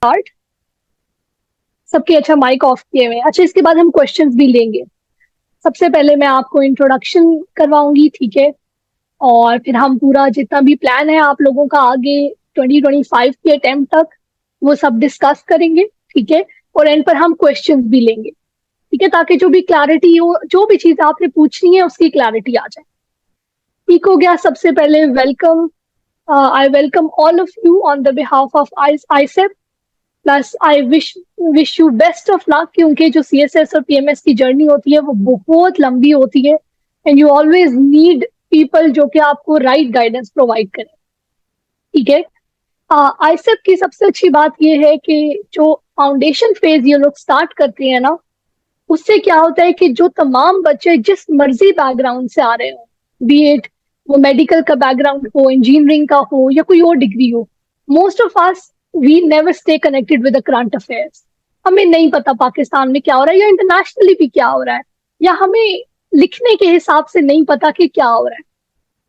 Start. सबके अच्छा mic off किए हुए हैं। अच्छा, इसके बाद हम क्वेश्चंस भी लेंगे। सबसे पहले मैं आपको इंट्रोडक्शन करवाऊंगी, ठीक है। और फिर हम पूरा जितना भी प्लान है आप लोगों का आगे 2025 के अटेम्प्ट तक वो सब डिस्कस करेंगे, ठीक है। और एंड पर हम क्वेश्चंस भी लेंगे, ठीक है, ताकि जो भी क्लैरिटी हो, जो भी चीज आपने पूछनी है उसकी क्लैरिटी आ जाए। ठीक हो गया। सबसे पहले welcome, I welcome all of you on the behalf of ICEP. Plus I wish you best of luck, क्योंकि जो सीएसएस और पीएमएस की जर्नी होती है वो बहुत लंबी होती है। And you always need people जो कि आपको राइट गाइडेंस प्रोवाइड करें, ठीक है। आईसेप की सबसे अच्छी बात यह है कि जो फाउंडेशन फेज ये लोग स्टार्ट करते हैं ना, उससे क्या होता है कि जो तमाम बच्चे जिस मर्जी बैकग्राउंड से आ रहे हो, बी एट वो मेडिकल का बैकग्राउंड हो, इंजीनियरिंग का हो या कोई और डिग्री हो, most of us we never stay connected with the current affairs. हमें नहीं पता पाकिस्तान में क्या हो रहा है या इंटरनेशनली भी क्या हो रहा है, या हमें लिखने के हिसाब से नहीं पता कि क्या हो रहा है।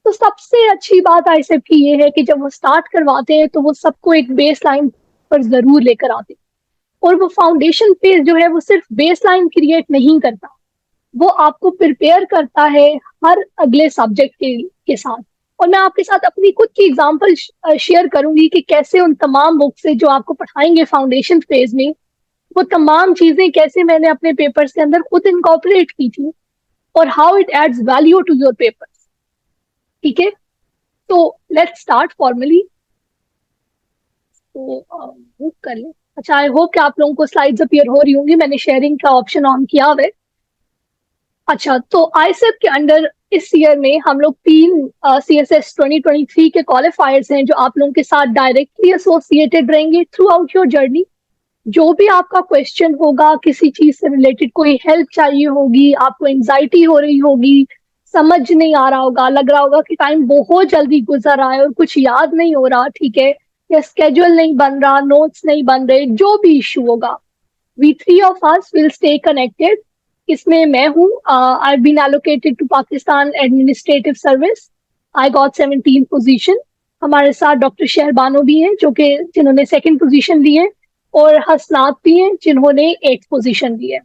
तो सबसे अच्छी बात आईसेप की ये है कि जब वो स्टार्ट करवाते हैं तो वो सबको एक बेस लाइन पर जरूर लेकर आते हैं। और वो फाउंडेशन फेज जो है वो सिर्फ बेस लाइन क्रिएट नहीं करता, वो आपको प्रिपेयर करता है हर अगले सब्जेक्ट के साथ। और मैं आपके साथ अपनी खुद की एग्जांपल शेयर करूंगी कि कैसे उन तमाम बुक से जो आपको पढ़ाएंगे फाउंडेशन फेज में, वो तमाम चीजें कैसे मैंने अपने पेपर्स के अंदर खुद इनकॉर्पोरेट की थी, और how it adds value to your papers, ठीक है। तो लेट्स स्टार्ट फॉर्मली। तो बुक कर ले। अच्छा, आई होप कि आप लोगों को स्लाइड्स अपीयर हो रही होंगी, मैंने शेयरिंग का ऑप्शन ऑन किया हुआ है। अच्छा, तो आईसेप के अंडर इस ईयर में हम लोग तीन सीएसएस 2023 के क्वालिफायर्स हैं जो आप लोगों के साथ डायरेक्टली एसोसिएटेड रहेंगे थ्रू आउट योर जर्नी। जो भी आपका क्वेश्चन होगा, किसी चीज से रिलेटेड कोई हेल्प चाहिए होगी, आपको एंजाइटी हो रही होगी, समझ नहीं आ रहा होगा, लग रहा होगा कि टाइम बहुत जल्दी गुजर रहा है और कुछ याद नहीं हो रहा, ठीक है, या स्केड्यूल नहीं बन रहा, नोट्स नहीं बन रहे, जो भी इशू होगा, we three of us will stay connected. इसमें मैं हूँ, I been allocated to Pakistan administrative service. I got 17 position. हमारे साथ डॉक्टर शहरबानो भी हैं जो कि जिन्होंने सेकंड पोजीशन ली है, और हसनात भी हैं जिन्होंने 8th पोजीशन ली है,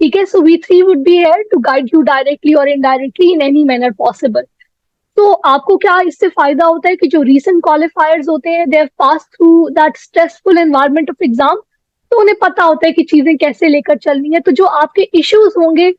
ठीक है। So we three would be here to guide you directly और indirectly in any manner possible. तो आपको क्या इससे फायदा होता है कि जो रीसेंट क्वालिफायर्स होते हैं, they have pass through that stressful environment of exam, तो उन्हें पता होता है कि चीजें कैसे लेकर चलनी है। तो जो आपके इश्यूज होंगे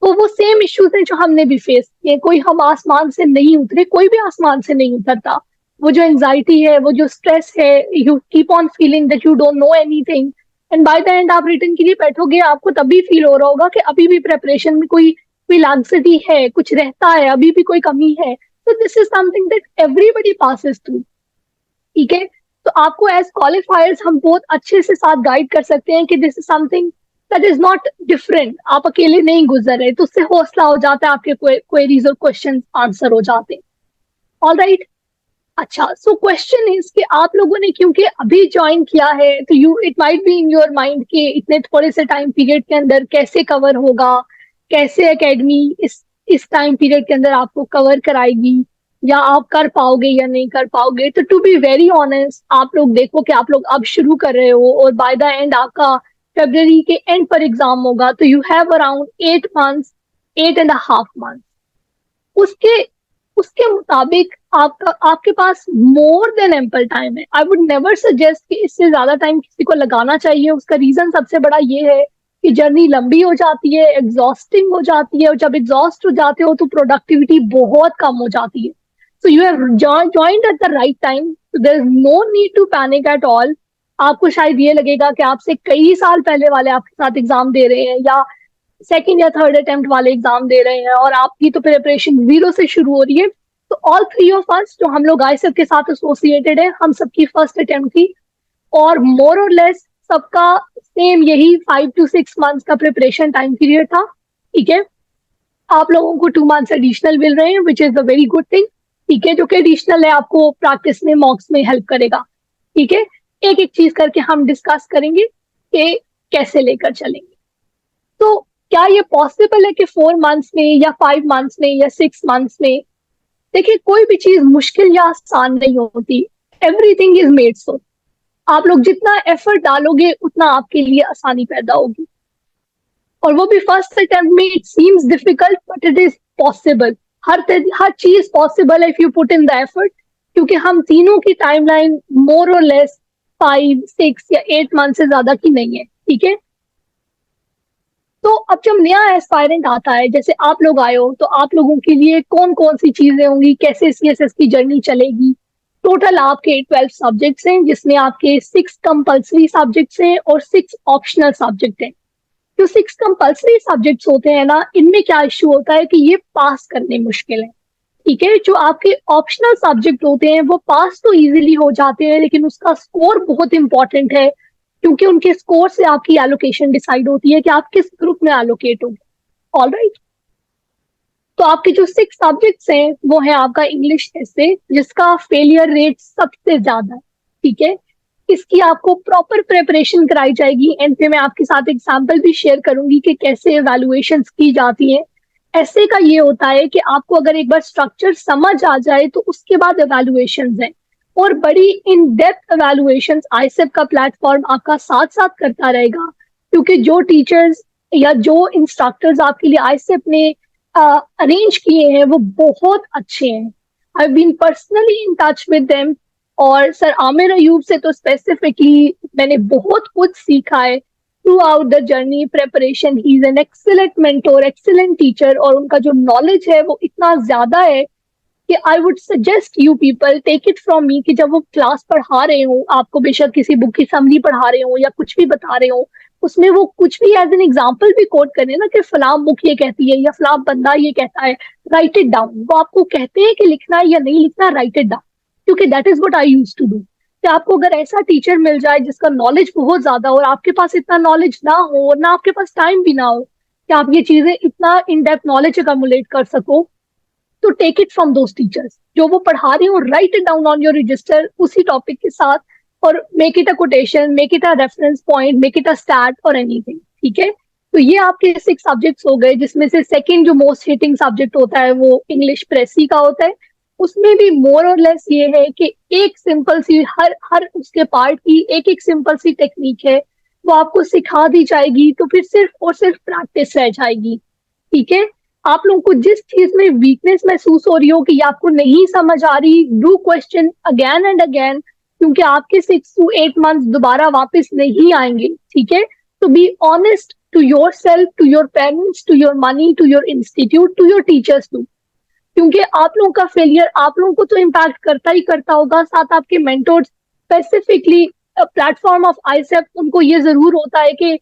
वो सेम इश्यूज हैं जो हमने भी फेस किए। कोई हम आसमान से नहीं उतरे, कोई भी आसमान से नहीं उतरता। वो जो एंजाइटी है, वो जो स्ट्रेस है, you keep on feeling that you don't know anything, and by the end आप रिटर्न के लिए बैठोगे, आपको तभी फील हो रहा होगा कि अभी भी प्रेपरेशन में कोई कोई लैक्सिटी है, कुछ रहता है, अभी भी कोई कमी है। तो this is something that everybody passes through, ठीक है। तो आपको एज क्वालिफायर्स हम बहुत अच्छे से साथ गाइड कर सकते हैं कि this is something that is not different, आप अकेले नहीं गुजर रहे, तो उससे हौसला हो जाता है, आपके क्वेरीज और क्वेश्चन आंसर हो जाते हैं। All right. अच्छा, सो क्वेश्चन इज कि आप लोगों ने क्योंकि अभी ज्वाइन किया है, तो you it might be in your mind कि इतने थोड़े से टाइम पीरियड के अंदर कैसे कवर होगा, कैसे एकेडमी इस टाइम पीरियड के अंदर आपको कवर कराएगी, या आप कर पाओगे या नहीं कर पाओगे। तो टू बी वेरी ऑनेस्ट, आप लोग देखो कि आप लोग अब शुरू कर रहे हो और बाय द एंड आपका फरवरी के एंड पर एग्जाम होगा, तो you have around 8 months, 8.5 months। उसके उसके मुताबिक आपका आपके पास मोर देन एम्पल टाइम है। आई वुड नेवर सजेस्ट कि इससे ज्यादा टाइम किसी को लगाना चाहिए। उसका रीजन सबसे बड़ा ये है कि जर्नी लंबी हो जाती है, एग्जॉस्टिंग हो जाती है, और जब एग्जॉस्ट हो जाते हो तो प्रोडक्टिविटी बहुत कम हो जाती है। So you have joined at the right time, so there is no need to panic at all. आपको शायद ये लगेगा कि आपसे कई साल पहले वाले आपके साथ एग्जाम दे रहे हैं, या सेकेंड या थर्ड अटेम्प्ट वाले एग्जाम दे रहे हैं, और आपकी तो प्रिपरेशन जीरो से शुरू हो रही है। तो ऑल थ्री ऑफ अस जो हम लोग आईसेप के साथ एसोसिएटेड है, हम सबकी फर्स्ट अटेम्प्ट थी, और मोर और लेस सबका सेम यही 5 to 6 months का प्रिपरेशन टाइम पीरियड था, ठीक है। आप लोगों को 2 months एडिशनल मिल रहे हैं, which is a very good thing, ठीक है। जो कि एडिशनल है आपको प्रैक्टिस में, मॉक्स में हेल्प करेगा, ठीक है। एक एक चीज करके हम डिस्कस करेंगे कि कैसे लेकर चलेंगे। तो क्या ये पॉसिबल है कि 4 months में या 5 months में या 6 months में? देखिए, कोई भी चीज मुश्किल या आसान नहीं होती। Everything is made so. आप लोग जितना एफर्ट डालोगे उतना आपके लिए आसानी पैदा होगी। और वो भी फर्स्ट अटेम्प्ट में it seems difficult but it is possible. हर चीज पॉसिबल है if you put in the effort. क्योंकि हम तीनों की टाइमलाइन मोर और लेस 5, 6 या 8 मंथ से ज्यादा की नहीं है, ठीक है। तो अब जब नया एस्पायरेंट आता है, जैसे आप लोग आए हो, तो आप लोगों के लिए कौन कौन सी चीजें होंगी, कैसे सीएसएस की जर्नी चलेगी। टोटल आपके 12 सब्जेक्ट्स हैं, जिसमें आपके 6 कंपल्सरी सब्जेक्ट्स हैं और 6 ऑप्शनल सब्जेक्ट हैं। जो 6 कंपल्सरी सब्जेक्ट्स होते हैं ना, इनमें क्या इश्यू होता है कि ये पास करने मुश्किल है, ठीक है। जो आपके ऑप्शनल सब्जेक्ट होते हैं वो पास तो इजीली हो जाते हैं, लेकिन उसका स्कोर बहुत इंपॉर्टेंट है, क्योंकि उनके स्कोर से आपकी एलोकेशन डिसाइड होती है कि आप किस ग्रुप में एलोकेट होंगे। All right. तो आपके जो 6 सब्जेक्ट्स हैं वो है आपका इंग्लिश ऐसे, जिसका फेलियर रेट सबसे ज्यादा है, ठीक है। इसकी आपको प्रॉपर प्रिपरेशन कराई जाएगी। एंड पे मैं आपके साथ एग्जाम्पल भी शेयर करूंगी कि कैसे एवेलुएशन की जाती है। ऐसे का ये होता है कि आपको अगर एक बार स्ट्रक्चर समझ आ जाए तो उसके बाद एवेलुएशन है, और बड़ी इन डेप्थ एवेलुएशन आईसेप का प्लेटफॉर्म आपका साथ साथ करता रहेगा। क्योंकि जो टीचर्स या जो इंस्ट्रक्टर्स आपके लिए आईसेप ने अरेंज किए हैं वो बहुत अच्छे हैं। I been personally in touch with them. और सर आमिर अयूब से तो स्पेसिफिकली मैंने बहुत कुछ सीखा है throughout the journey preparation. He is an excellent mentor, excellent teacher, और उनका जो नॉलेज है वो इतना ज्यादा है कि I would suggest you people take it from me, कि जब वो क्लास पढ़ा रहे हो आपको, बेशक किसी बुक की समरी पढ़ा रहे हो या कुछ भी बता रहे हो, उसमें वो कुछ भी एज एन एग्जाम्पल भी कोट करें ना कि फलां बुक ये कहती है या फलां बंदा ये कहता है, राइट इट डाउन। वो आपको कहते हैं कि लिखना है या नहीं लिखना, राइट इट डाउन। क्योंकि that is what I use to do. कि आपको अगर ऐसा टीचर मिल जाए जिसका नॉलेज बहुत ज्यादा हो और आपके पास इतना नॉलेज ना हो, और ना आपके पास टाइम भी ना हो कि आप ये चीजें इतना इन डेप्थ नॉलेज अकमुलेट कर सको, तो take it from those teachers जो वो पढ़ा रहे हो, write it down on your register उसी टॉपिक के साथ, और make it a quotation, make it a reference point, make it a stat और एनीथिंग, ठीक है। तो ये आपके 6 सब्जेक्ट्स हो गए, जिसमें से सेकंड जो मोस्ट हिटिंग सब्जेक्ट होता है वो इंग्लिश प्रेसी का होता है। उसमें भी मोर और लेस ये है कि एक सिंपल सी हर हर उसके पार्ट की एक एक सिंपल सी टेक्निक है, वो आपको सिखा दी जाएगी, तो फिर सिर्फ और सिर्फ प्रैक्टिस रह जाएगी, ठीक है। आप लोगों को जिस चीज में वीकनेस महसूस हो रही हो कि आपको नहीं समझ आ रही, do question again and again, क्योंकि आपके 6 to 8 मंथ दोबारा वापस नहीं आएंगे, ठीक है। तो be honest to yourself, to your parents, to your money, to your institute, to your teachers too. क्योंकि आप लोगों का फेलियर आप लोगों को तो इम्पैक्ट करता ही करता होगा, साथ आपके मेंटोर्स, स्पेसिफिकली प्लेटफॉर्म ऑफ आईसेप, उनको ये जरूर होता है कि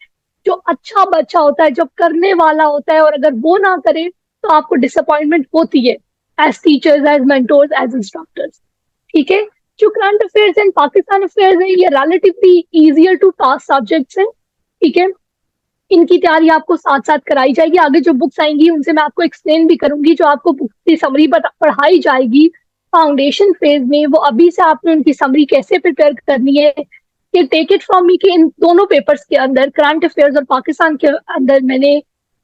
जो अच्छा बच्चा होता है, जब करने वाला होता है, और अगर वो ना करे तो आपको डिसअपॉइंटमेंट होती है, as teachers, as mentors, as instructors, ठीक है। जो current affairs and Pakistan affairs है, ये relatively easier to pass subjects हैं, ठीक है। इनकी तैयारी आपको साथ साथ कराई जाएगी। आगे जो बुक्स आएंगी उनसे मैं आपको एक्सप्लेन भी करूंगी। जो आपको बुक की समरी पढ़ाई जाएगी फाउंडेशन फेज में, वो अभी से आपने उनकी समरी कैसे प्रिपेयर करनी है, कि टेक इट फ्रॉम मी, कि इन दोनों पेपर्स के अंदर, करंट अफेयर्स और पाकिस्तान के अंदर, मैंने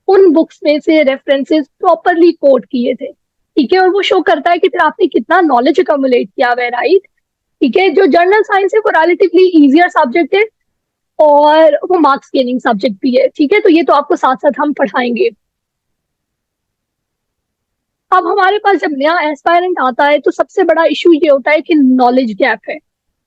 उन बुक्स में से रेफरेंसेस प्रॉपरली कोट किए थे, ठीक है। और वो शो करता है कि फिर आपने कितना नॉलेज अकमुलेट किया हुआ है, राइट, ठीक है। जो जर्नल साइंस है वो रिलेटिवली इजियर सब्जेक्ट है, और वो मार्क्स गेनिंग सब्जेक्ट भी है, ठीक है। तो ये तो आपको साथ साथ हम पढ़ाएंगे। अब हमारे पास जब नया एस्पायरेंट आता है तो सबसे बड़ा इशू ये होता है कि नॉलेज गैप है।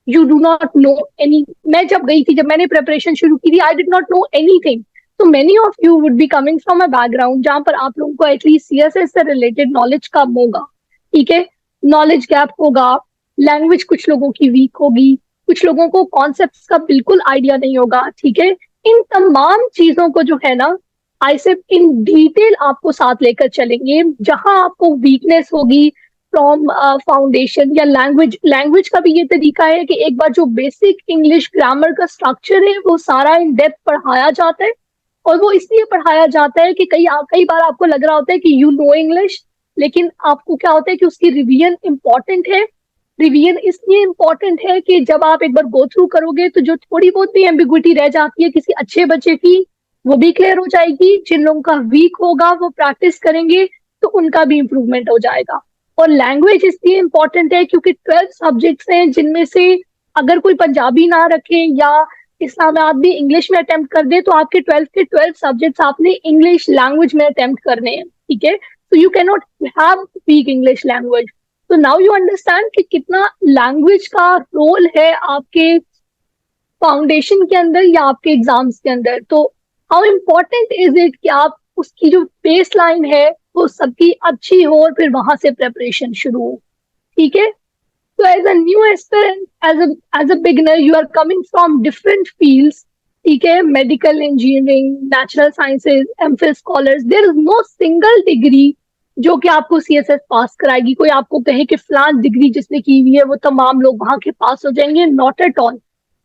You do not know any. मैं जब गई थी, जब मैंने प्रिपरेशन शुरू की थी, I did not know anything. तो many of you would be coming from a background जहां पर आप लोगों को एटलीस्ट सीएसएस से रिलेटेड नॉलेज कम होगा, ठीक है। नॉलेज गैप होगा, लैंग्वेज कुछ लोगों की वीक होगी, कुछ लोगों को कॉन्सेप्ट्स का बिल्कुल आइडिया नहीं होगा, ठीक है। इन तमाम चीजों को जो है ना, आई सिर्फ इन डिटेल आपको साथ लेकर चलेंगे। जहां आपको वीकनेस होगी फ्रॉम फाउंडेशन या लैंग्वेज, लैंग्वेज का भी ये तरीका है कि एक बार जो बेसिक इंग्लिश ग्रामर का स्ट्रक्चर है वो सारा इन डेप्थ पढ़ाया जाता है। और वो इसलिए पढ़ाया जाता है कि कई कई बार आपको लग रहा होता है कि यू नो इंग्लिश, लेकिन आपको क्या होता है कि उसकी रिवीजन इंपॉर्टेंट है। रिवीजन इसलिए इंपॉर्टेंट है कि जब आप एक बार गो थ्रू करोगे तो जो थोड़ी बहुत भी एम्बिग्विटी रह जाती है किसी अच्छे बच्चे की, वो भी क्लियर हो जाएगी। जिन लोगों का वीक होगा वो प्रैक्टिस करेंगे तो उनका भी इंप्रूवमेंट हो जाएगा। और लैंग्वेज इसलिए इंपॉर्टेंट है क्योंकि 12 सब्जेक्ट्स हैं, जिनमें से अगर कोई पंजाबी ना रखे या इस्लामाबाद भी इंग्लिश में अटेम्प्ट कर दे, तो आपके 12th के 12 सब्जेक्ट्स आपने इंग्लिश लैंग्वेज में अटेम्प्ट करने हैं, ठीक है। तो you can not have week English language. तो नाउ यू अंडरस्टैंड कि कितना लैंग्वेज का रोल है आपके फाउंडेशन के अंदर या आपके एग्जाम्स के अंदर। तो हाउ इम्पोर्टेंट इज इट कि आप उसकी जो बेस लाइन है वो सबकी अच्छी हो और फिर वहां से प्रेपरेशन शुरू हो, ठीक है। So as a new aspirant, as a beginner, you are coming from different fields. ठीक है, medical engineering, natural sciences, MPhil scholars. There is no single degree जो कि आपको CSS पास कराएगी। कोई आपको कहे कि फलान डिग्री जिसने की हुई है वो तमाम लोग वहां के पास हो जाएंगे, नॉट एट ऑल।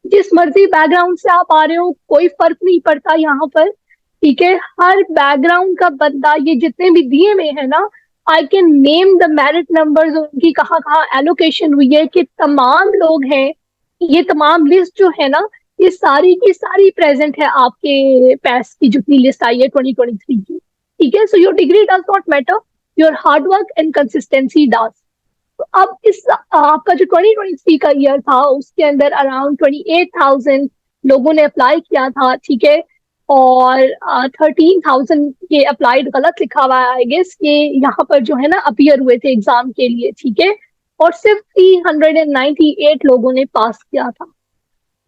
जिस मर्जी बैकग्राउंड से आप आ रहे हो कोई फर्क नहीं पड़ता यहाँ पर, ठीक है। हर बैकग्राउंड का बंदा, ये जितने भी दिए हुए हैं ना, I can name the merit numbers, उनकी कहाँ कहाँ एलोकेशन हुई है, कि तमाम लोग हैं। ये तमाम लिस्ट जो है ना, ये सारी की सारी प्रेजेंट है आपके पैस की जितनी लिस्ट आई है 2023 की, ठीक है। So your degree does not matter, your hard work and consistency does. तो अब इस आपका जो 2023 का ईयर था उसके अंदर अराउंड 28,000 लोगों ने अप्लाई किया था, ठीक है। और 13,000 ये अप्लाइड गलत लिखा हुआ है आई गेस, ये यहाँ पर जो है ना अपीयर हुए थे एग्जाम के लिए, ठीक है। और सिर्फ 398 लोगों ने पास किया था।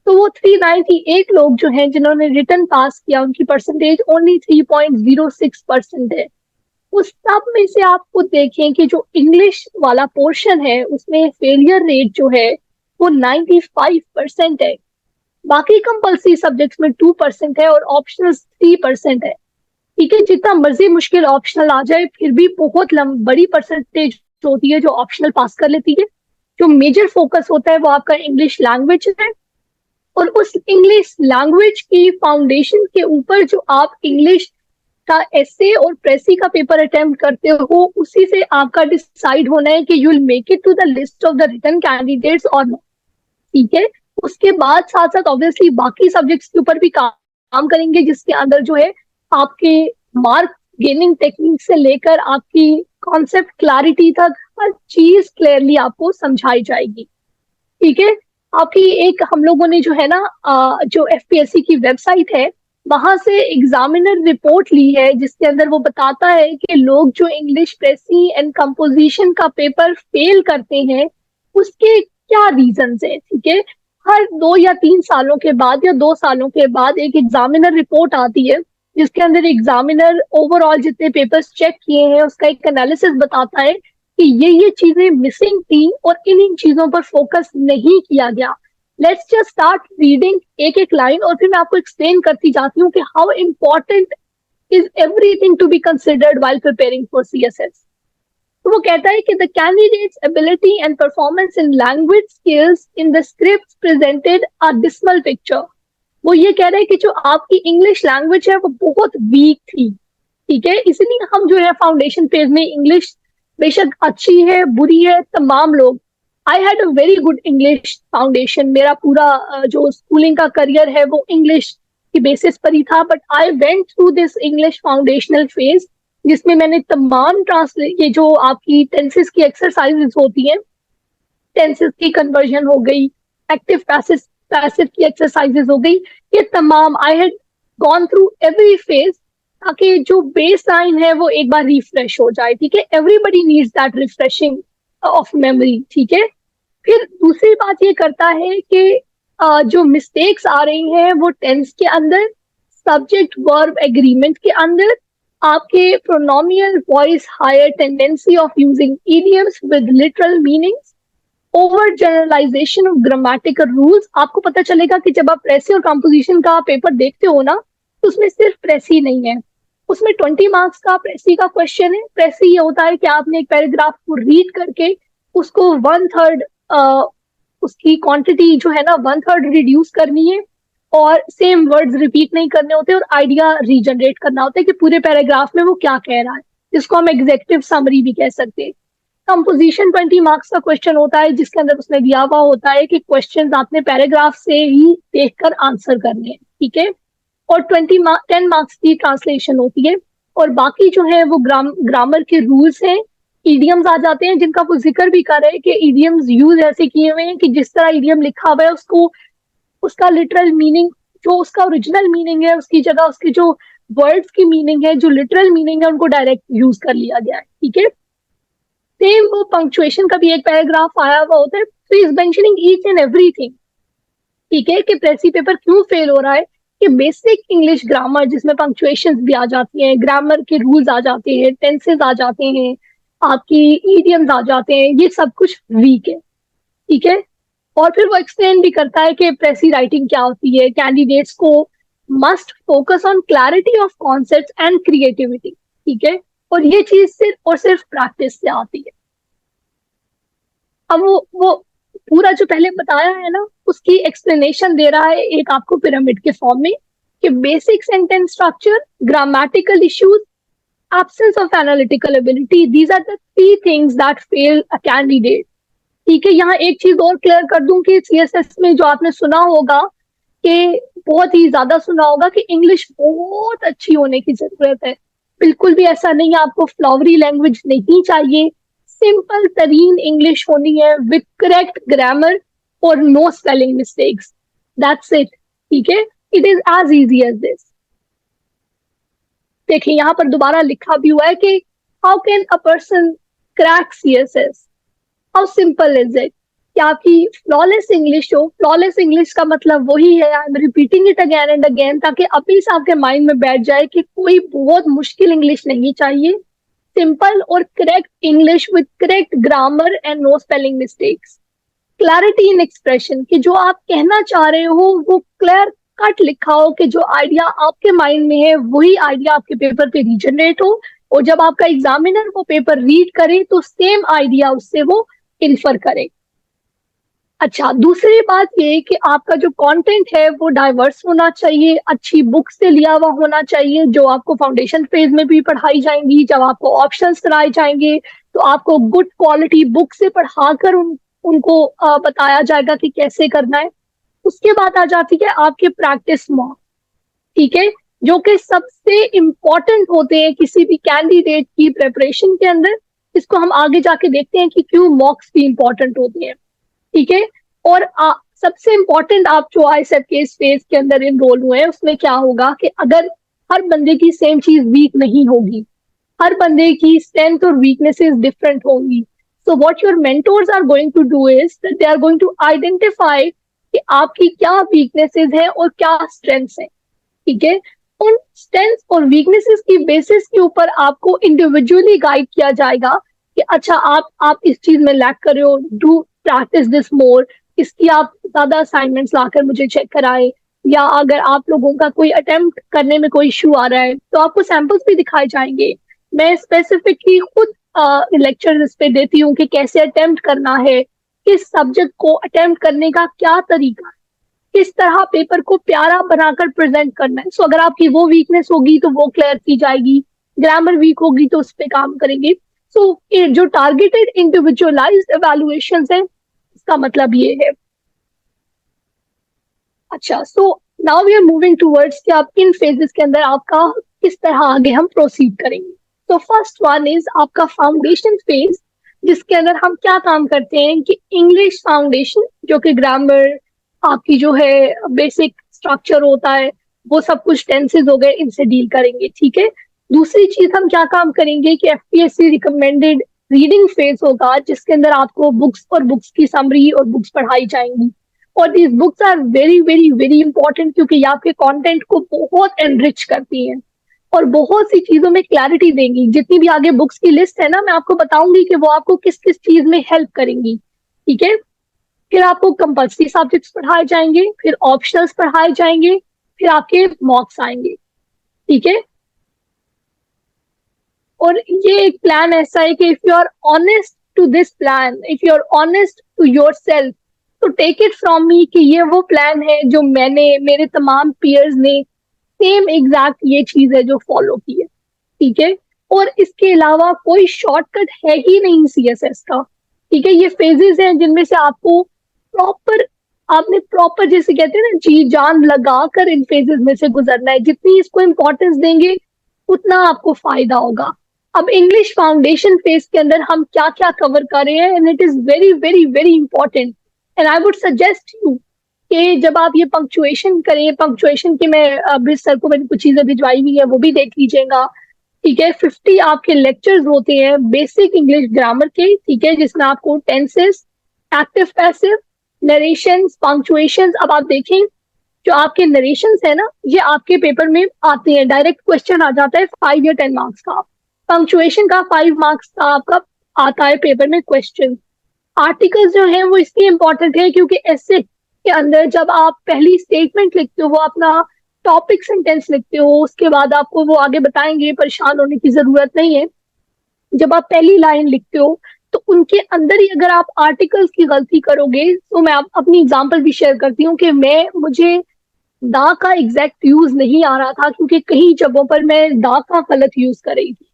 तो वो 398 लोग जो हैं जिन्होंने रिटर्न पास किया, उनकी परसेंटेज ओनली 3.06% है। उस सब में से आप खुद देखें कि जो इंग्लिश वाला पोर्शन है उसमें फेलियर रेट जो है वो 95% है। बाकी कंपल्सरी सब्जेक्ट्स में 2% है और ऑप्शनल 3% है, ठीक है। जितना मर्जी मुश्किल ऑप्शनल आ जाए फिर भी बहुत बड़ी परसेंटेज होती है जो ऑप्शनल पास कर लेती है। जो मेजर फोकस होता है वो आपका इंग्लिश लैंग्वेज है, और उस इंग्लिश लैंग्वेज की फाउंडेशन के ऊपर जो आप इंग्लिश का एसे और प्रेसी का पेपर अटेम्प्ट करते हो, उसी से आपका डिसाइड होना है कि you will make it to the list of the written candidates और नॉट, ठीक है। उसके बाद साथ साथ ऑब्वियसली बाकी सब्जेक्ट्स के ऊपर भी काम करेंगे, जिसके अंदर जो है आपके मार्क गेनिंग टेक्निक से लेकर आपकी कॉन्सेप्ट क्लैरिटी तक हर चीज क्लियरली आपको समझाई जाएगी, ठीक है। आपकी एक हम लोगों ने जो है ना जो FPSC की वेबसाइट है वहां से एग्जामिनर रिपोर्ट ली है, जिसके अंदर वो बताता है कि लोग जो इंग्लिश प्रेसी एंड कंपोजिशन का पेपर फेल करते हैं उसके क्या रीजंस है, ठीक है। हर 2 या 3 सालों के बाद या 2 सालों के बाद एक एग्जामिनर रिपोर्ट आती है, जिसके अंदर एग्जामिनर ओवरऑल जितने पेपर्स चेक किए हैं उसका एक एनालिसिस बताता है कि ये चीजें मिसिंग थी और इन चीजों पर फोकस नहीं किया गया। लेट्स जस्ट स्टार्ट रीडिंग एक एक लाइन और फिर मैं आपको एक्सप्लेन करती जाती हूँ कि how important is everything to be considered while preparing for CSS। तो वो कहता है कि the candidates ability and performance in language skills in the script presented a dismal picture. वो ये कह रहे हैं कि जो आपकी इंग्लिश लैंग्वेज है वो बहुत वीक थी, ठीक है। इसलिए हम जो है फाउंडेशन फेज में इंग्लिश बेशक अच्छी है बुरी है, तमाम लोग, I had a very good English foundation. मेरा पूरा जो स्कूलिंग का करियर है वो इंग्लिश की बेसिस पर ही था, but I went through this English foundational phase जिसमें मैंने तमाम ये जो आपकी टेंसेस की एक्सरसाइजेस होती हैं, टेंसेस की कन्वर्जन हो गई, एक्टिव पैसिव की एक्सरसाइजेस हो गई, ये तमाम I had gone through every phase, ताकि जो बेस लाइन है वो एक बार रिफ्रेश हो जाए, ठीक है। Everybody needs that refreshing of memory, ठीक है। फिर दूसरी बात ये करता है कि जो मिस्टेक्स आ रही हैं वो टेंस के अंदर, सब्जेक्ट वर्ब एग्रीमेंट के अंदर, आपके pronominal voice higher tendency of using idioms with literal meanings, over generalisation of grammatical rules. आपको पता चलेगा कि जब आप प्रेसी और कंपोजिशन का पेपर देखते हो ना, तो उसमें सिर्फ प्रेसी नहीं है, उसमें 20 मार्क्स का प्रेसी का क्वेश्चन है। प्रेसी ये होता है कि आपने एक पैराग्राफ को रीड करके उसको 1/3 उसकी क्वांटिटी जो है ना 1/3 रिड्यूस करनी है, और सेम वर्ड्स रिपीट नहीं करने होते, और आइडिया रीजनरेट करना होता है कि पूरे पैराग्राफ में वो क्या कह रहा है, जिसको हम एग्जेक्टिव समरी भी कह सकते हैं। कंपोजिशन 20 मार्क्स का क्वेश्चन होता है, जिसके अंदर उसने दिया हुआ होता है कि क्वेश्चन आपने पैराग्राफ से ही देखकर आंसर करने हैं, ठीक है। और 10 मार्क्स की ट्रांसलेशन होती है, और बाकी जो है वो ग्रामर के रूल्स हैं, ईडियम्स आ जाते हैं जिनका वो जिक्र भी कर रहे हैं कि ईडियम्स यूज ऐसे किए हुए हैं कि जिस तरह ईडियम लिखा हुआ है उसको, उसका लिटरल मीनिंग, जो उसका ओरिजिनल मीनिंग है उसकी जगह उसके जो वर्ड्स की मीनिंग है, जो लिटरल मीनिंग है, उनको डायरेक्ट यूज कर लिया गया है। ठीक है, सेम वो पंक्चुएशन का भी एक पैराग्राफ आया हुआ होता है, तो is mentioning each and everything. ठीक है, कि प्रेसी पेपर क्यों फेल हो रहा है, कि बेसिक इंग्लिश ग्रामर जिसमें पंक्चुएशन भी आ जाती हैं, ग्रामर के रूल्स आ जाते हैं, टेंसेस आ जाते हैं, आपकी इडियम्स आ जाते हैं, ये सब कुछ वीक है। ठीक है, और फिर वो एक्सप्लेन भी करता है कि प्रेसी राइटिंग क्या होती है, कैंडिडेट्स को must focus on clarity of concepts and creativity. ठीक है, और ये चीज सिर्फ और सिर्फ प्रैक्टिस से आती है। अब वो पूरा जो पहले बताया है ना, उसकी एक्सप्लेनेशन दे रहा है एक आपको पिरामिड के फॉर्म में, कि basic sentence structure, grammatical issues, absence of analytical ability, these are the three things that fail a candidate। ठीक है, यहाँ एक चीज और क्लियर कर दूं कि सीएसएस में जो आपने सुना होगा, कि बहुत ही ज्यादा सुना होगा कि इंग्लिश बहुत अच्छी होने की जरूरत है। बिल्कुल भी ऐसा नहीं है, आपको फ्लावरी लैंग्वेज नहीं चाहिए, सिंपल तरीन इंग्लिश होनी है विद करेक्ट ग्रामर और no spelling mistakes, that's it. ठीक है, it is as easy as this. देखिए यहाँ पर दोबारा लिखा भी हुआ है कि how can a person crack CSS, how simple is it, कि आपकी फ्लॉलेस इंग्लिश हो। फ्लॉलेस इंग्लिश का मतलब वही है, I am repeating it again and again, ताकि अभी से आपके माइंड में बैठ जाए कि कोई बहुत मुश्किल इंग्लिश नहीं चाहिए, सिंपल और correct English with correct grammar and no spelling mistakes. Clarity in expression, कि जो आप कहना चाह रहे हो वो क्लियर कट लिखा हो, कि जो आइडिया आपके माइंड में है वही आइडिया आपके पेपर पे रीजनरेट हो, और जब आपका एग्जामिनर वो पेपर रीड करे तो सेम आइडिया उससे वो इन्फर करे। अच्छा, दूसरी बात ये कि आपका जो कंटेंट है वो डाइवर्स होना चाहिए, अच्छी बुक से लिया हुआ होना चाहिए, जो आपको फाउंडेशन फेज में भी पढ़ाई जाएंगी, जब आपको ऑप्शंस कराए जाएंगे तो आपको गुड क्वालिटी बुक से पढ़ाकर उनको बताया जाएगा कि कैसे करना है। उसके बाद आ जाती है आपके प्रैक्टिस मॉक। ठीक है, जो कि सबसे इम्पोर्टेंट होते हैं किसी भी कैंडिडेट की प्रिपरेशन के अंदर। इसको हम आगे जाके देखते हैं कि क्यों मॉक्स भी इम्पोर्टेंट होते हैं। ठीक है, और सबसे इम्पोर्टेंट, आप जो आईसेट के इस फेज के अंदर इनरोल हुए हैं उसमें क्या होगा कि अगर हर बंदे की सेम चीज वीक नहीं होगी, हर बंदे की स्ट्रेंथ और वीकनेसेस डिफरेंट होंगी। So what your mentors are going to do is that they are going to identify कि आपकी क्या वीकनेसेस हैं और क्या स्ट्रेंथ्स हैं। ठीक है, उन स्ट्रेंथ्स और वीकनेसेस की बेसिस के ऊपर आपको इंडिविजुअली गाइड किया जाएगा कि अच्छा आप इस चीज में लैक कर रहे हो, डू प्रैक्टिस दिस मोर, इसकी आप ज्यादा असाइनमेंट्स लाकर मुझे चेक कराए, या अगर आप लोगों का कोई अटेम्प्ट करने में कोई इशू आ रहा है तो आपको सैंपल्स भी दिखाए जाएंगे। मैं स्पेसिफिकली खुद लेक्चर इस पे देती हूँ कि कैसे अटेम्प्ट करना है, किस सब्जेक्ट को अटेम्प्ट करने का क्या तरीका है, किस तरह पेपर को प्यारा बनाकर प्रेजेंट करना है। सो अगर आपकी वो वीकनेस होगी तो वो क्लियर की जाएगी, ग्रामर वीक होगी तो उस पर काम करेंगे। सो जो टारगेटेड इंडिविजुअलाइज्ड एवेलुएशन है, इसका मतलब ये है। अच्छा, so now we are moving towards कि आप इन फेजेस के अंदर आपका किस तरह आगे हम प्रोसीड करेंगे। तो फर्स्ट वन इज आपका फाउंडेशन फेज, जिसके अंदर हम क्या काम करते हैं कि इंग्लिश फाउंडेशन, जो कि ग्रामर, आपकी जो है बेसिक स्ट्रक्चर होता है, वो सब कुछ टेंसेज हो गए, इनसे डील करेंगे। ठीक है, दूसरी चीज हम क्या काम करेंगे कि एफपीएससी रिकमेंडेड रीडिंग फेज होगा, जिसके अंदर आपको बुक्स और बुक्स की समरी और बुक्स पढ़ाई जाएंगी। और these books are very very very important, क्योंकि ये आपके कंटेंट को बहुत एनरिच करती हैं और बहुत सी चीजों में क्लैरिटी देंगी। जितनी भी आगे बुक्स की लिस्ट है ना, मैं आपको बताऊंगी कि वो आपको किस किस चीज में हेल्प करेंगी। ठीक है, फिर आपको कंपल्सरी सब्जेक्ट्स पढ़ाए जाएंगे, फिर ऑप्शनल्स पढ़ाए जाएंगे, फिर आपके मॉक्स आएंगे। ठीक है, और ये एक प्लान ऐसा है कि if you are honest to this plan, if you are honest to yourself, तो टेक इट फ्रॉम मी कि ये वो प्लान है जो मैंने, मेरे तमाम पीयर्स ने सेम एग्जैक्ट ये चीज है जो फॉलो की है। ठीक है, और इसके अलावा कोई शॉर्टकट है ही नहीं सीएसएस का। ठीक है, ये फेजेस हैं जिनमें से आपको प्रॉपर, आपने प्रॉपर जैसे कहते हैं ना जी जान लगाकर इन फेजेस में से गुजरना है। जितनी इसको इंपॉर्टेंस देंगे उतना आपको फायदा होगा। अब इंग्लिश फाउंडेशन फेज के अंदर हम क्या क्या कवर कर रहे हैं, and it is very very very important, and I would suggest you कि जब आप ये पंक्चुएशन करें, पंक्चुएशन की मैं ब्रिज सर को मैंने कुछ चीजें भिजवाई हुई है, वो भी देख लीजिएगा। ठीक है, 50 आपके लेक्चर्स होते हैं बेसिक इंग्लिश ग्रामर के, ठीक है, जिसमें आपको tenses, active passive, narrations, punctuations. अब आप देखें जो आपके नरेशंस है ना, ये आपके पेपर में आते हैं, डायरेक्ट क्वेश्चन आ जाता है 5 या 10 मार्क्स का। पंक्चुएशन का 5 मार्क्स का आपका आता है पेपर में क्वेश्चन। आर्टिकल्स जो है वो इसलिए इंपॉर्टेंट है क्योंकि ऐसे के अंदर जब आप पहली स्टेटमेंट लिखते हो, अपना टॉपिक सेंटेंस लिखते हो, उसके बाद आपको वो आगे बताएंगे, परेशान होने की जरूरत नहीं है। जब आप पहली लाइन लिखते हो तो उनके अंदर ही अगर आप आर्टिकल्स की गलती करोगे, तो मैं अपनी एग्जांपल भी शेयर करती हूँ कि मुझे दा का एग्जैक्ट यूज नहीं आ रहा था क्योंकि कई जगहों पर मैं दा का गलत यूज कर रही थी।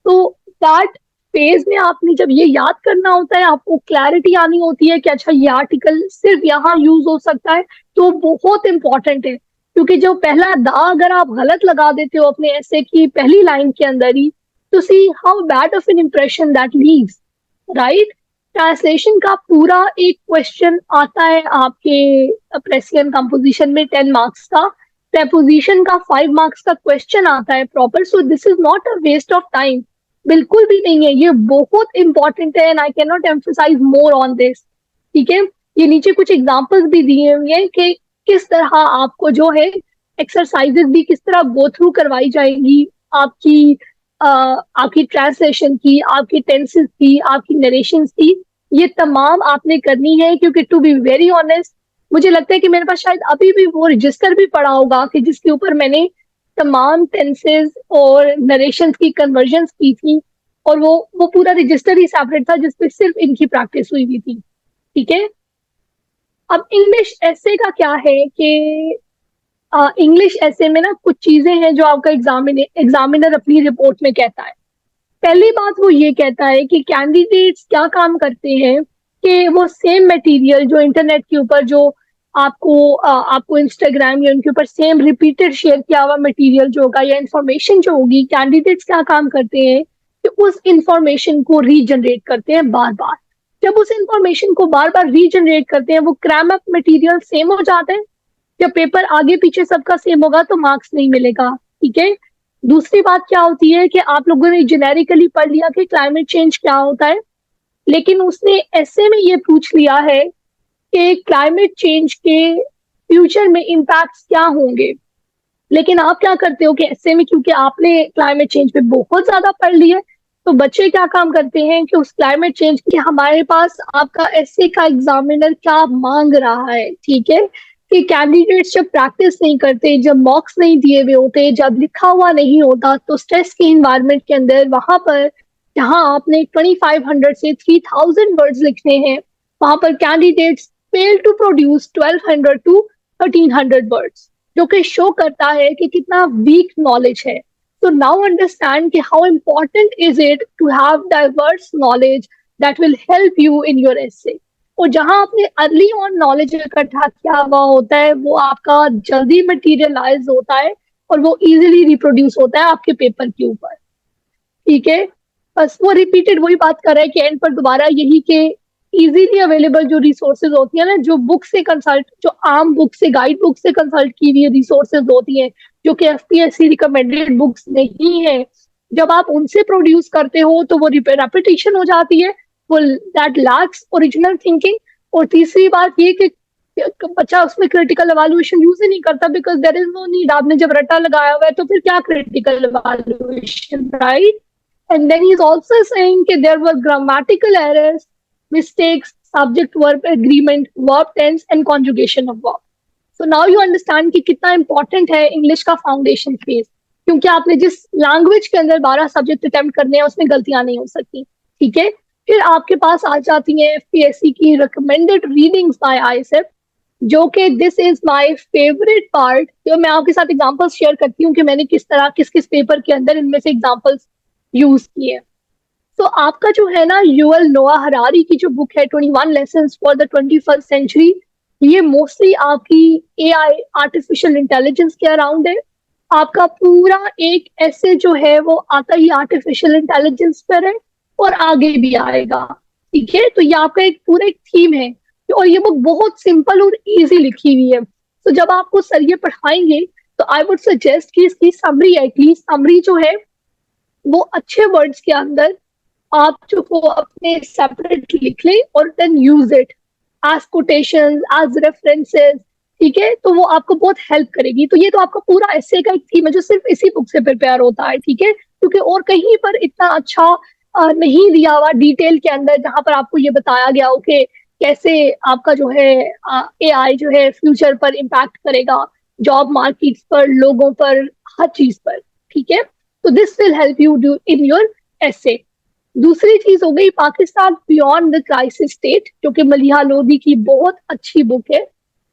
तो दैट फेज में आपने जब ये याद करना होता है, आपको क्लैरिटी आनी होती है कि अच्छा ये आर्टिकल सिर्फ यहाँ यूज हो सकता है, तो बहुत इंपॉर्टेंट है। क्योंकि जो पहला दा अगर आप गलत लगा देते हो अपने ऐसे की पहली लाइन के अंदर ही, तो see how bad of an impression that leaves, right. Translation का पूरा एक क्वेश्चन आता है आपके प्रेसियन कंपोजिशन में 10 मार्क्स का, प्रेपोजिशन का 5 मार्क्स का क्वेश्चन आता है proper. So this is not a waste of time, बिल्कुल भी नहीं है, ये बहुत इंपॉर्टेंट है, and I can not emphasize more on this. ठीक है, ये नीचे कुछ एग्जांपल्स भी दिए हुए हैं कि किस तरह आपको जो है एक्सरसाइजेस भी किस तरह गो थ्रू करवाई जाएगी, आपकी आपकी ट्रांसलेशन की, आपकी टेंसेस की, आपकी नरेशन की, ये तमाम आपने करनी है। क्योंकि टू बी वेरी ऑनेस्ट, मुझे लगता है कि मेरे पास शायद अभी भी वो रजिस्टर भी पड़ा होगा कि जिसके ऊपर मैंने तमाम टेंसेस और नरेशन की कन्वर्जन की थी, और वो पूरा रजिस्टर ही सेपरेट था जिसपे सिर्फ इनकी प्रैक्टिस हुई हुई थी। ठीक है, अब इंग्लिश ऐसे का क्या है कि इंग्लिश ऐसे में ना कुछ चीजें हैं जो आपका एग्जामिनर अपनी रिपोर्ट में कहता है। पहली बात वो ये कहता है कि कैंडिडेट्स क्या काम करते हैं कि वो सेम मटेरियल जो इंटरनेट के ऊपर जो आपको इंस्टाग्राम या उनके ऊपर सेम रिपीटेड शेयर किया हुआ मटेरियल जो होगा या इंफॉर्मेशन जो होगी, कैंडिडेट्स क्या काम करते हैं कि उस इंफॉर्मेशन को रीजनरेट करते हैं बार बार। जब उस इंफॉर्मेशन को बार बार रीजनरेट करते हैं, वो क्रैम अप मटेरियल सेम हो जाता है। जब पेपर आगे पीछे सबका सेम होगा तो मार्क्स नहीं मिलेगा। ठीक है, दूसरी बात क्या होती है कि आप लोगों ने जेनेरिकली पढ़ लिया कि क्लाइमेट चेंज क्या होता है, लेकिन उसने ऐसे में ये पूछ लिया है कि क्लाइमेट चेंज के फ्यूचर में इम्पैक्ट्स क्या होंगे। लेकिन आप क्या करते हो कि ऐसे में क्योंकि आपने क्लाइमेट चेंज पे बहुत ज्यादा पढ़ लिया है, तो बच्चे क्या काम करते हैं कि उस क्लाइमेट चेंज के हमारे पास आपका ऐसे का एग्जामिनर क्या मांग रहा है, ठीक है, कि कैंडिडेट्स जब प्रैक्टिस नहीं करते, जब मॉक्स नहीं दिए हुए होते, जब लिखा हुआ नहीं होता, तो स्ट्रेस के इन्वायरमेंट के अंदर वहां पर जहां आपने 2500 से 3000 वर्ड्स लिखने हैं, वहां पर candidates fail to produce 1200 to 1300 words, जो कि शो करता है कि कितना वीक नॉलेज है। So now understand कि how important is it to have diverse knowledge that will help you in your essay। और जहां आपने अर्ली ऑन नॉलेज इकट्ठा किया हुआ होता है, वो आपका जल्दी मटीरियलाइज होता है और वो इजीली रिप्रोड्यूस होता है आपके पेपर के ऊपर। ठीक है, बस वो रिपीटेड वही बात कर रहा है कि एंड पर दोबारा यही कि इजीली अवेलेबल जो रिसोर्सेज होती है ना, जो बुक से कंसल्ट, जो आम बुक से, गाइड बुक से कंसल्ट की हुई रिसोर्सेज होती हैं, जो कि एफपीएससी रिकमेंडेड बुक्स नहीं है, जब आप उनसे प्रोड्यूस करते हो तो वो रेपिटेशन हो जाती है, वो दैट लैक्स ओरिजिनल थिंकिंग। और तीसरी बात ये कि बच्चा उसमें क्रिटिकल एवेल्युएशन यूज ही नहीं करता, because there is no need. आपने जब रट्टा लगाया हुआ है तो फिर क्या critical evaluation, right. And then he is also saying कि there were grammatical errors, mistakes, subject verb agreement, verb tense and conjugation of verb। So now you understand कि कितना important है इंग्लिश का फाउंडेशन फेज, क्योंकि आपने जिस language के अंदर 12 सब्जेक्ट अटेम्प्ट करने हैं उसमें गलतियां नहीं हो सकती। ठीक है, फिर आपके पास आ जाती है एफपीएससी की रिकमेंडेड रीडिंग्स बाय आईएसएफ, जो कि this is my favourite part. तो मैं आपके साथ एग्जांपल्स शेयर करती हूँ कि मैंने किस तरह किस किस पेपर के अंदर इनमें से एग्जांपल्स यूज किए। तो आपका जो है ना यूएल नोआ हरारी की जो बुक है 21 lessons for the 21st century, ये मोस्टली आपकी एआई, आर्टिफिशियल इंटेलिजेंस के अराउंड है। आपका पूरा एक ऐसे जो है वो आता ही आर्टिफिशियल इंटेलिजेंस पर है और आगे भी आएगा। ठीक है, तो ये आपका एक पूरा एक थीम है और ये बुक बहुत सिंपल और इजी लिखी हुई है। तो जब आपको सर ये पढ़ाएंगे तो आई वुड सजेस्ट कि इसकी समरी, एटलीस्ट समरी जो है वो अच्छे वर्ड्स के अंदर आप जो को अपने सेपरेट लिख लें और then use it as quotation, as references. ठीक है, तो वो आपको बहुत हेल्प करेगी। तो ये तो आपका पूरा ऐसे का एक थीम है जो सिर्फ इसी बुक से प्रिपेयर होता है। ठीक है, क्योंकि और कहीं पर इतना अच्छा नहीं दिया हुआ डिटेल के अंदर जहां पर आपको ये बताया गया हो कि कैसे आपका जो है एआई जो है फ्यूचर पर इम्पैक्ट करेगा, जॉब मार्केट्स पर, लोगों पर, हर चीज पर। ठीक है, तो this will help you do in your एसे। दूसरी चीज हो गई Pakistan beyond the crisis state, जो कि मलिहा लोधी की बहुत अच्छी बुक है।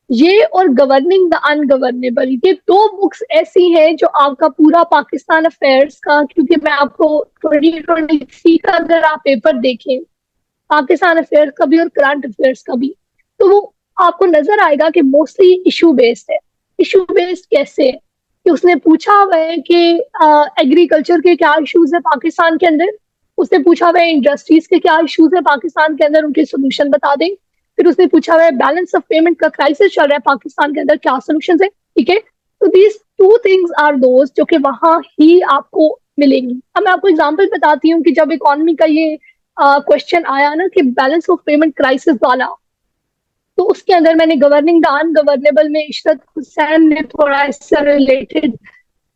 ये और गवर्निंग द अनगवर्नेबल, ये दो बुक्स ऐसी हैं जो आपका पूरा पाकिस्तान अफेयर्स का, क्योंकि मैं आपको 2023 का अगर आप पेपर देखें पाकिस्तान अफेयर्स का भी और करंट अफेयर्स का भी, तो वो आपको नजर आएगा कि मोस्टली इशू बेस्ड है। इशू बेस्ड कैसे है कि उसने पूछा हुआ है कि एग्रीकल्चर के क्या इश्यूज है पाकिस्तान के अंदर, उसने पूछा हुआ है इंडस्ट्रीज के क्या इश्यूज है पाकिस्तान के अंदर, उनके सोल्यूशन बता दें। फिर उसने पूछा हुआ है बैलेंस ऑफ पेमेंट का क्राइसिस चल रहा है पाकिस्तान के अंदर, क्या सोल्यूशन है। ठीक है, तो दीज टू थिंग्स आर दोस्त जो कि वहां ही आपको मिलेंगी। अब मैं आपको एग्जाम्पल बताती हूँ कि जब इकोनॉमी का ये क्वेश्चन आया ना कि बैलेंस ऑफ पेमेंट क्राइसिस वाला, तो उसके अंदर मैंने गवर्निंग द अनगवर्नेबल में इशरत हुसैन ने थोड़ा इससे रिलेटेड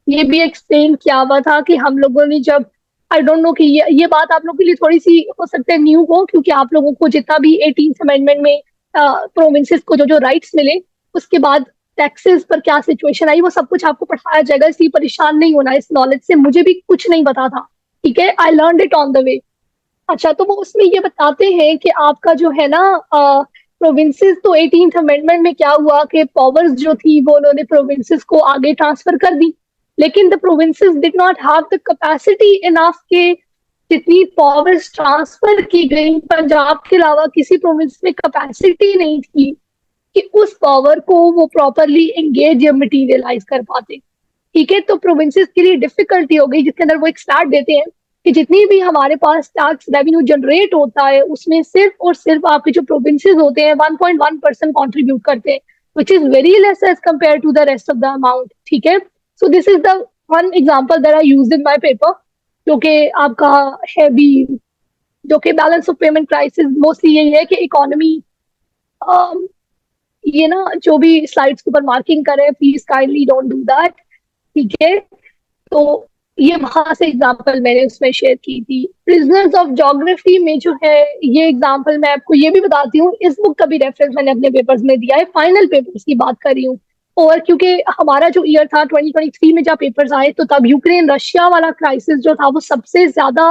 ये भी एक्सप्लेन किया हुआ था कि हम लोगों ने जब, आई डोंट नो कि ये बात आप लोगों के लिए थोड़ी सी हो सकता है न्यू हो, क्योंकि आप लोगों को जितना भी 18th अमेंडमेंट में प्रोविंसेस को जो जो राइट्स मिले उसके बाद टैक्सेस पर क्या सिचुएशन आई वो सब कुछ आपको पढ़ाया जाएगा, इसलिए परेशान नहीं होना इस नॉलेज से, मुझे भी कुछ नहीं पता था। ठीक है, I learn it on the way. अच्छा, तो वो उसमें ये बताते हैं कि आपका जो है ना प्रोविंसेस, तो 18th अमेंडमेंट में क्या हुआ कि पावर्स जो थी वो उन्होंने प्रोविंसेस को आगे ट्रांसफर कर दी, लेकिन the provinces did not have the capacity enough के जितनी पावर्स ट्रांसफर की गई पंजाब के अलावा किसी प्रोविंस में कैपेसिटी नहीं थी कि उस पावर को वो प्रॉपरली एंगेज या मटीरियलाइज कर पाते। ठीक है, तो प्रोविंसेस के लिए डिफिकल्टी हो गई, जिसके अंदर वो एक स्टार्ट देते हैं कि जितनी भी हमारे पास टैक्स रेवेन्यू जनरेट होता है उसमें सिर्फ और सिर्फ आपके जो प्रोविंसेस होते हैं 1.1% कॉन्ट्रीब्यूट करते हैं, which is very less as compare to the rest of the amount. ठीक है, so this is the one example that I used in my paper, जो कि आपका है भी, जो कि balance of payment crisis mostly यही है कि इकोनॉमी, ये ना जो भी स्लाइड्स के ऊपर मार्किंग करे please kindly don't do that. ठीक है, तो ये वहां से एग्जांपल मैंने उसमें शेयर की थी। प्रिजनर्स ऑफ ज्योग्राफी में जो है ये एग्जांपल मैं आपको ये भी बताती हूँ, इस बुक का भी रेफरेंस मैंने अपने पेपर्स में दिया है, फाइनल पेपर्स की बात कर रही हूँ। और क्योंकि हमारा जो ईयर था 2023 में जब पेपर्स आए तो तब यूक्रेन रशिया वाला क्राइसिस जो था वो सबसे ज्यादा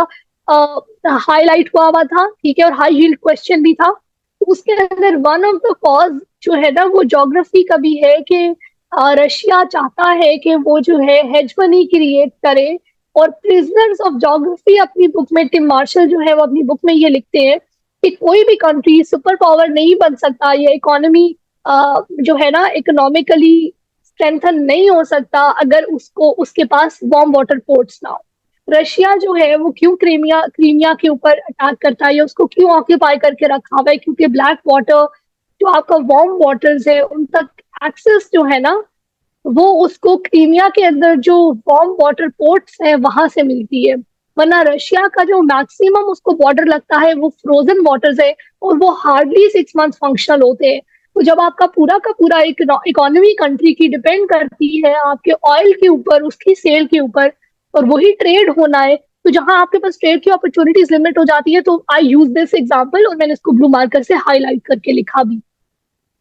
हाईलाइट हुआ हुआ था। ठीक है, और हाई यील्ड क्वेश्चन भी था। तो उसके अंदर वन ऑफ द कॉज जो है ना वो ज्योग्राफी का भी है कि रशिया चाहता है कि वो जो है हेजमनी क्रिएट करे। और प्रिजनर्स ऑफ ज्योग्राफी अपनी बुक में, टिम मार्शल जो है वो अपनी बुक में ये लिखते हैं कि कोई भी कंट्री सुपर पावर नहीं बन सकता, या इकोनॉमी जो है ना इकोनॉमिकली स्ट्रेंथन नहीं हो सकता अगर उसको उसके पास वार्म वाटर पोर्ट्स ना हो। रशिया जो है वो क्यों क्रीमिया क्रीमिया के ऊपर अटैक करता है या उसको क्यों ऑक्यूपाई करके रखा हुआ है, क्योंकि ब्लैक वाटर जो आपका वार्म वाटर्स है उन तक एक्सेस जो है ना वो उसको क्रीमिया के अंदर जो वार्म वाटर पोर्ट्स है वहां से मिलती है। वरना रशिया का जो मैक्सिमम उसको बॉर्डर लगता है वो फ्रोजन वाटर्स है और वो हार्डली 6 मंथ फंक्शनल होते हैं। तो जब आपका पूरा का पूरा इकोनॉमी कंट्री की डिपेंड करती है आपके ऑयल के ऊपर, उसकी सेल के ऊपर, और वही ट्रेड होना है, तो जहां आपके पास ट्रेड की अपॉर्चुनिटीज लिमिट हो जाती है, तो आई यूज दिस एग्जाम्पल और मैंने इसको ब्लू मार्कर से हाईलाइट करके लिखा भी।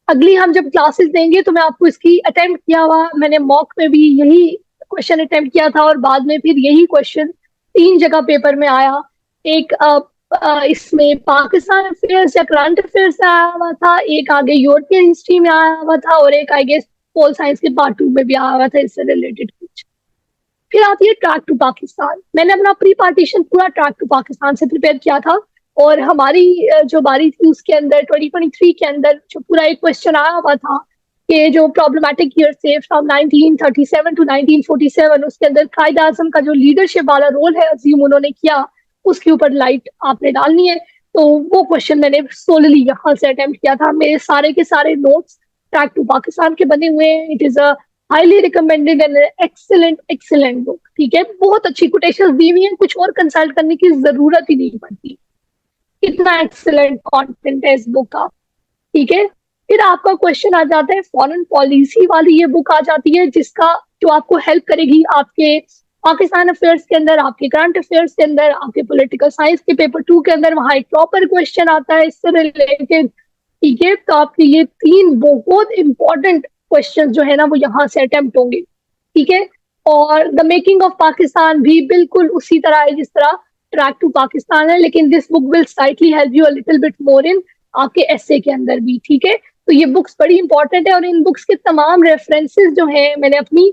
अगली हम जब क्लासेस देंगे तो मैं आपको इसकी अटेम्प्ट किया हुआ, मैंने मॉक में भी यही क्वेश्चन अटेम्प्ट किया था और बाद में फिर यही क्वेश्चन 3 जगह पेपर में आया। एक इसमें पाकिस्तान अफेयर्स या करंट अफेयर्स से आया हुआ था, एक आगे यूरोपियन हिस्ट्री में आया हुआ था, और एक आई गेस पोल साइंस के पार्ट 2 में भी आया हुआ था इससे रिलेटेड कुछ। फिर आती है ट्रैक टू पाकिस्तान। मैंने अपना प्री पार्टीशन पूरा ट्रैक टू पाकिस्तान से प्रिपेयर किया था, और हमारी जो बारी थी उसके अंदर 2023 के अंदर जो पूरा एक क्वेश्चन आया हुआ था कि जो प्रॉब्लमेटिक ईयर थे फ्रॉम 1937 टू 1947, उसके अंदर कायद आजम का जो लीडरशिप वाला रोल है अजीम उन्होंने किया, उसके ऊपर लाइट आपने डालनी है। तो वो क्वेश्चन मैंने सोलली यहाँ से अटेम्प्ट किया था। मेरे सारे के सारे नोट्स ट्रैक टू पाकिस्तान के बने हुए हैं। It is a highly recommended and excellent excellent book. ठीक है, बहुत अच्छी कोटेशंस दी हुई हैं, कुछ और कंसल्ट करने की जरूरत ही नहीं पड़ती। कितना एक्सीलेंट कंटेंट है इस बुक का। ठीक है, फिर आपका क्वेश्चन आ जाता है फॉरेन पॉलिसी वाली, ये बुक आ जाती है जिसका जो आपको हेल्प करेगी आपके पाकिस्तान अफेयर्स के अंदर, आपके करंट अफेयर्स के अंदर, आपके पॉलिटिकल साइंस के पेपर 2 के अंदर। वहां एक प्रॉपर क्वेश्चन आता है इससे रिलेटेड। ठीक है, तो आपके ये 3 बहुत इंपॉर्टेंट क्वेश्चन जो है ना वो यहाँ से अटेम्प्ट होंगे। ठीक है, और द मेकिंग ऑफ पाकिस्तान भी बिल्कुल उसी तरह है जिस तरह ट्रैक टू पाकिस्तान है, लेकिन this book will slightly help you a little bit more in आपके एसए के अंदर भी। ठीक है, तो ये बुक्स बड़ी इंपॉर्टेंट है और इन बुक्स के तमाम रेफरेंसेस जो हैं मैंने अपनी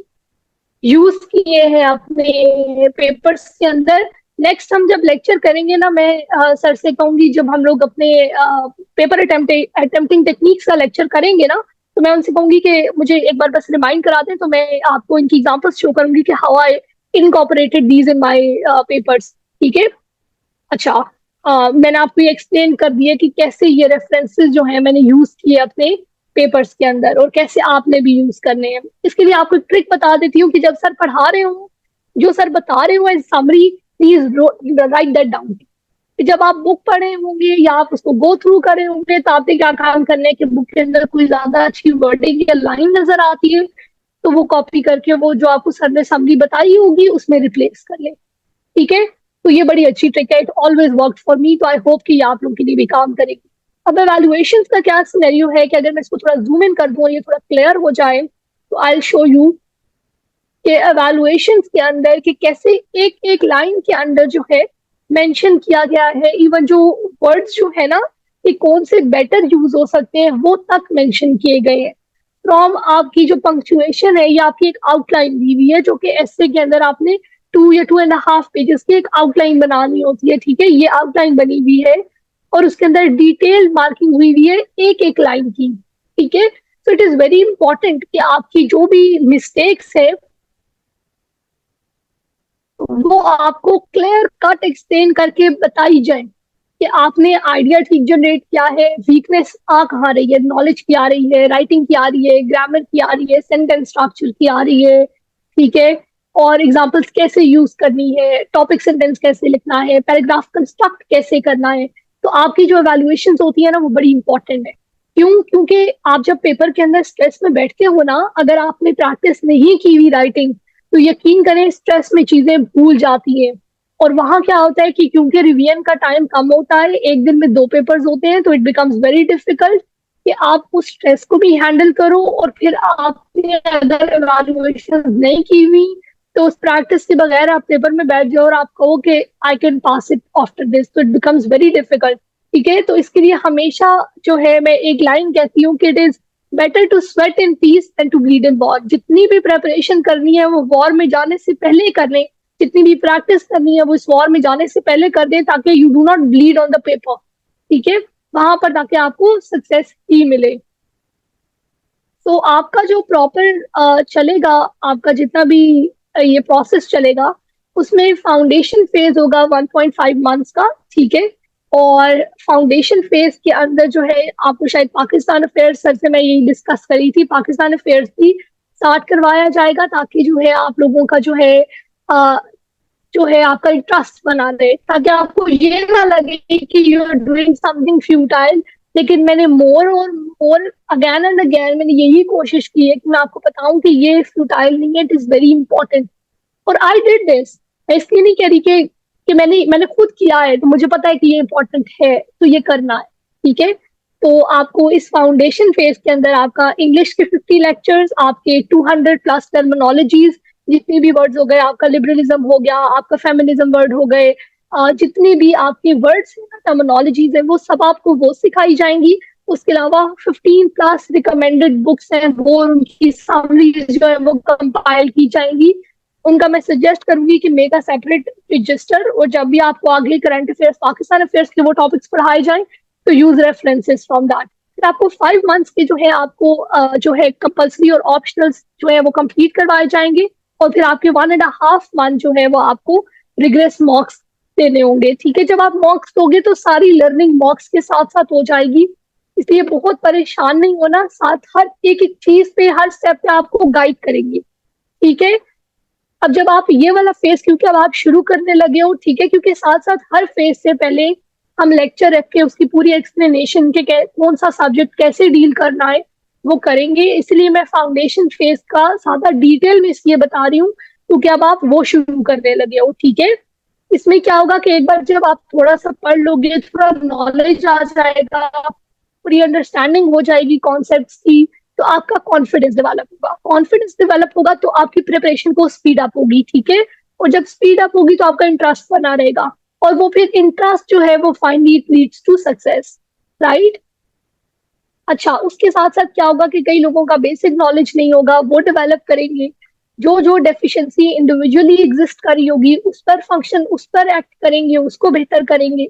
यूज किए हैं अपने पेपर्स के अंदर। नेक्स्ट हम जब लेक्चर करेंगे ना, मैं सर से कहूंगी जब हम लोग अपने पेपर अटेम्प्टिंग टेक्निक्स का लेक्चर करेंगे ना, तो मैं उनसे कहूंगी कि मुझे एक बार बस रिमाइंड करा दें, तो मैं आपको इनकी एग्जांपल्स शो करूंगी कि how I incorporated these in my papers. ठीक है, अच्छा, मैंने आपको ये एक्सप्लेन कर दिया कि कैसे ये रेफरेंसेस जो हैं मैंने यूज किए अपने पेपर्स के अंदर और कैसे आपने भी यूज करने हैं। इसके लिए आपको एक ट्रिक बता देती हूँ कि जब सर पढ़ा रहे हो, जो सर बता रहे हो as summary, please write that down. जब आप बुक पढ़े होंगे या आप उसको गो थ्रू करे होंगे, तो आपने क्या काम करना है कि बुक के अंदर कोई ज्यादा अच्छी वर्डिंग या लाइन नजर आती है तो वो कॉपी करके वो जो आपको सर ने समरी बताई होगी उसमें रिप्लेस कर ले। ठीक है, तो ये बड़ी अच्छी ट्रिक है, it always work for me. तो आई होप कि ये आप लोगों के लिए भी काम करेगी। अब एवेल्युएशन का क्या सिनेरियो है कि अगर मैं इसको थोड़ा जूम इन कर दूं और ये थोड़ा क्लियर हो जाए, तो आई शो यू कि एवेल्युएशन के अंदर कि कैसे एक एक लाइन के अंदर जो है मेंशन किया गया है, इवन जो वर्ड्स जो है ना कि कौन से बेटर यूज हो सकते हैं वो तक मेंशन किए गए हैं। फ्रॉम आपकी जो पंक्चुएशन है, ये आपकी एक आउटलाइन दी हुई है जो कि ऐसे के अंदर आपने 2 या 2.5 पेजेस की एक आउटलाइन बनानी होती है। ठीक है, ये आउटलाइन बनी हुई है और उसके अंदर डिटेल मार्किंग हुई हुई है एक एक लाइन की। ठीक है, so it is very important कि आपकी जो भी मिस्टेक्स है वो आपको क्लियर कट एक्सप्लेन करके बताई जाए कि आपने आइडिया ठीक जनरेट किया है, वीकनेस आ कहाँ रही है, नॉलेज की आ रही है, राइटिंग की आ रही है, ग्रामर की आ रही है, सेंटेंस स्ट्रक्चर की आ रही है। ठीक है, और एग्जाम्पल्स कैसे यूज करनी है, टॉपिक सेंटेंस कैसे लिखना है, पैराग्राफ कंस्ट्रक्ट कैसे करना है। तो आपकी जो एवेल्युएशन होती है ना वो बड़ी इंपॉर्टेंट है। क्यों? क्योंकि आप जब पेपर के अंदर स्ट्रेस में बैठते हो ना, अगर आपने प्रैक्टिस नहीं की हुई राइटिंग, तो यकीन करें स्ट्रेस में चीजें भूल जाती है। और वहां क्या होता है कि क्योंकि रिवीजन का टाइम कम होता है, एक दिन में 2 पेपर्स होते हैं, तो इट बिकम्स वेरी डिफिकल्ट कि आप उस स्ट्रेस को भी हैंडल करो और फिर आपने अगर इवैल्यूएशन नहीं की हुई तो उस प्रैक्टिस के बगैर आप पेपर में बैठ जाओ और आप कहो कि I can pass it after this, तो इट बिकम्स वेरी डिफिकल्ट। ठीक है, तो इसके लिए हमेशा जो है मैं एक लाइन कहती हूँ कि it is better to sweat in peace and to bleed in war. जितनी भी प्रेपरेशन करनी है वो वॉर में जाने से पहले कर लें, जितनी भी प्रैक्टिस करनी है वो इस वॉर में जाने से पहले कर दें, ताकि you do not bleed on the paper. ठीक है, वहां पर ताकि आपको सक्सेस ही मिले। तो आपका जो प्रॉपर चलेगा, आपका जितना भी ये प्रोसेस चलेगा, उसमें फाउंडेशन फेज होगा 1.5 मंथ्स का। ठीक है, और फाउंडेशन फेज के अंदर जो है आपको शायद पाकिस्तान अफेयर्स, सर से मैं यही डिस्कस करी थी, पाकिस्तान अफेयर्स भी स्टार्ट करवाया जाएगा ताकि जो है आप लोगों का अ, जो है आपका ट्रस्ट बना रहे, ताकि आपको ये ना लगे कि you are doing something futile. लेकिन मैंने मोर और मोर अगेन एंड अगेन मैंने यही कोशिश की है कि मैं आपको बताऊं कि ये फ्यूटाइल नहीं है, इट इज वेरी इंपॉर्टेंट। और आई डिड दिस, मैं इसलिए नहीं कह रही कि मैंने खुद किया है तो मुझे पता है कि ये इंपॉर्टेंट है तो ये करना है। ठीक है, तो आपको इस फाउंडेशन फेज के अंदर आपका इंग्लिश के 50 लेक्चर्स, आपके 200+ टर्मिनोलॉजीज, जितनी भी वर्ड्स हो गए, आपका लिबरलिज्म हो गया, आपका फेमिनिज्म वर्ड हो गए, जितनी भी आपके वर्ड्स हैं ना, टर्मिनोलॉजीज है, वो सब आपको वो सिखाई जाएंगी। उसके अलावा 15+ रिकमेंडेड बुक्स हैं, वो उनकी समरीज जो है वो कंपाइल की जाएंगी। उनका मैं सजेस्ट करूंगी कि मेक अ सेपरेट रजिस्टर, और जब भी आपको आगे करंट अफेयर्स, पाकिस्तान अफेयर्स के वो टॉपिक्स पढ़ाए जाएं तो यूज रेफरेंसेस फ्रॉम दैट। फिर आपको 5 मंथ्स के जो है आपको जो है कंपल्सरी और ऑप्शनल जो है वो कंप्लीट करवाए जाएंगे, और फिर आपके 1.5 मंथ जो है वो आपको रिग्रेस मॉक्स देने होंगे। ठीक है, जब आप मॉक्स दोगे तो सारी लर्निंग मॉक्स के साथ साथ हो जाएगी, इसलिए बहुत परेशान नहीं होना, साथ हर एक एक चीज पे हर स्टेप पे आपको गाइड करेंगे। ठीक है, अब जब आप ये वाला फेज, क्योंकि अब आप शुरू करने लगे हो, ठीक है, क्योंकि साथ साथ हर फेज से पहले हम लेक्चर रख के उसकी पूरी एक्सप्लेनेशन के कौन सा सब्जेक्ट कैसे डील करना है वो करेंगे, इसलिए मैं फाउंडेशन फेज का ज्यादा डिटेल में इसलिए बता रही हूँ क्योंकि अब आप वो शुरू करने लगे हो। ठीक है, इसमें क्या होगा कि एक बार जब आप थोड़ा सा पढ़ लोगे, थोड़ा नॉलेज आ जाएगा, पूरी अंडरस्टैंडिंग हो जाएगी कॉन्सेप्ट्स की, तो आपका कॉन्फिडेंस डेवलप होगा। कॉन्फिडेंस डेवलप होगा तो आपकी प्रिपरेशन को स्पीड अप होगी। ठीक है, और जब स्पीड अप होगी तो आपका इंटरेस्ट बना रहेगा, और वो फिर इंटरेस्ट जो है वो finally leads to success, right. अच्छा, उसके साथ साथ क्या होगा कि कई लोगों का बेसिक नॉलेज नहीं होगा, वो डेवलप करेंगे। जो जो डेफिशिएंसी इंडिविजुअली एग्जिस्ट कर रही होगी उस पर फंक्शन, उस पर एक्ट करेंगे, उसको बेहतर करेंगे।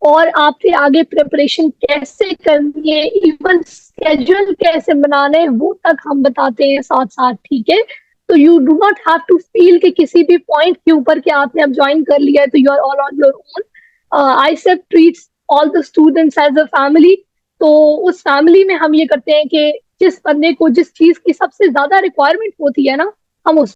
और आपसे आगे प्रिपरेशन कैसे करनी है, इवन स्केड्यूल कैसे बनाना है, वो तक हम बताते हैं साथ साथ। ठीक है, तो you do not have to feel कि किसी भी पॉइंट के ऊपर के आपने अब ज्वाइन कर लिया है तो you are all on your own. ICEP treats all the students as a family. तो उस फैमिली में हम ये करते हैं कि जिस बंदे को जिस चीज की सबसे ज्यादा रिक्वायरमेंट होती है ना, हम उस